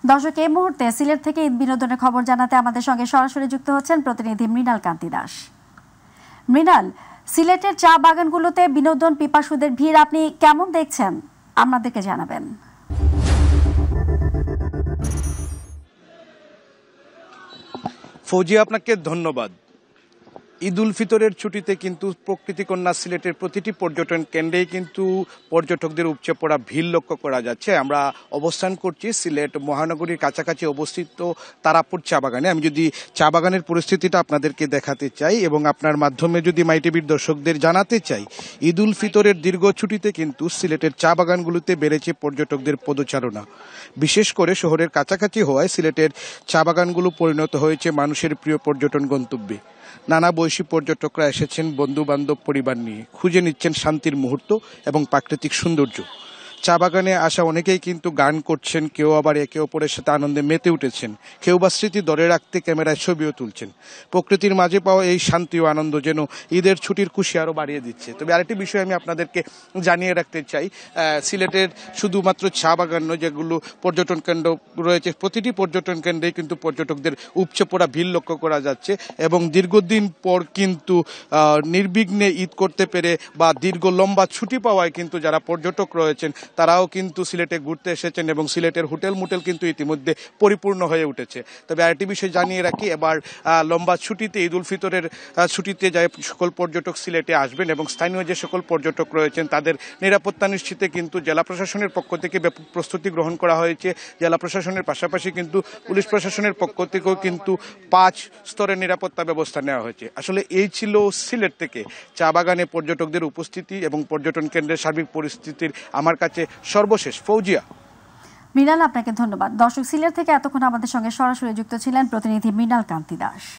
দর্শক, এই মুহূর্তে সিলেট থেকে ঈদ বিনোদনের খবর জানাতে আমাদের সঙ্গে সরাসরি যুক্ত হচ্ছেন প্রতিনিধি মৃণাল কান্তি দাস। মৃণাল, সিলেটের চা বাগানগুলোতে বিনোদন পিপাসুদের ভিড় আপনি কেমন দেখছেন, আমাদেরকে জানাবেন। ফৌজিয়া, আপনাকে ধন্যবাদ। ঈদ উল ফিতরের ছুটিতে কিন্তু প্রকৃতিকন্যা সিলেটের প্রতিটি পর্যটন কেন্দ্রেই কিন্তু পর্যটকদের উপচে পড়া ভিড় লক্ষ্য করা যাচ্ছে। আমরা অবস্থান করছি সিলেট মহানগরীর কাছাকাছি অবস্থিত তারাপুর চা বাগানে। আমি যদি চা বাগানের পরিস্থিতিটা আপনাদেরকে দেখাতে চাই এবং আপনার মাধ্যমে যদি মাই টিভির দর্শকদের জানাতে চাই, ঈদ উল ফিতরের দীর্ঘ ছুটিতে কিন্তু সিলেটের চা বাগানগুলোতে বেড়েছে পর্যটকদের পদচারণা। বিশেষ করে শহরের কাছাকাছি হওয়ায় সিলেটের চা বাগানগুলো পরিণত হয়েছে মানুষের প্রিয় পর্যটন গন্তব্যে। নানা বয়সী পর্যটকরা এসেছেন বন্ধু বান্ধব পরিবার নিয়ে, খুঁজে নিচ্ছেন শান্তির মুহূর্ত এবং প্রাকৃতিক সৌন্দর্য। চা বাগানে আসা অনেকেই কিন্তু গান করছেন, কেউ আবার একে অপরের সাথে আনন্দে মেতে উঠেছেন, কেউ বা স্মৃতি ধরে রাখতে ক্যামেরায় ছবিও তুলছেন। প্রকৃতির মাঝে পাওয়া এই শান্তি ও আনন্দ যেন ঈদের ছুটির খুশি আরও বাড়িয়ে দিচ্ছে। তবে আরেকটি বিষয় আমি আপনাদেরকে জানিয়ে রাখতে চাই, সিলেটের শুধুমাত্র চা বাগান নয়, যেগুলো পর্যটন কেন্দ্র রয়েছে প্রতিটি পর্যটন কেন্দ্রেই কিন্তু পর্যটকদের উপচে পড়া ভিড় লক্ষ্য করা যাচ্ছে এবং দীর্ঘদিন পর কিন্তু নির্বিঘ্নে ঈদ করতে পেরে বা দীর্ঘ লম্বা ছুটি পাওয়ায় কিন্তু যারা পর্যটক রয়েছেন তারাও কিন্তু সিলেটে ঘুরতে এসেছেন এবং সিলেটের হোটেল মোটেল কিন্তু ইতিমধ্যে পরিপূর্ণ হয়ে উঠেছে। তবে আরেকটি বিষয় জানিয়ে রাখি, এবার লম্বা ছুটিতে ঈদ উল ফিতরের ছুটিতে যে সকল পর্যটক সিলেটে আসবেন এবং স্থানীয় যে সকল পর্যটক রয়েছেন তাদের নিরাপত্তা নিশ্চিতে কিন্তু জেলা প্রশাসনের পক্ষ থেকে ব্যাপক প্রস্তুতি গ্রহণ করা হয়েছে। জেলা প্রশাসনের পাশাপাশি কিন্তু পুলিশ প্রশাসনের পক্ষ থেকেও কিন্তু 5 স্তরের নিরাপত্তা ব্যবস্থা নেওয়া হয়েছে। আসলে এই ছিল সিলেট থেকে চা বাগানে পর্যটকদের উপস্থিতি এবং পর্যটন কেন্দ্রের সার্বিক পরিস্থিতির আমার কাছে সর্বশেষ। ফৌজিয়া। মৃণাল, আপনাকে ধন্যবাদ। দর্শক, সিলেট থেকে এতক্ষণ আমাদের সঙ্গে সরাসরি যুক্ত ছিলেন প্রতিনিধি মৃণাল কান্তি দাস।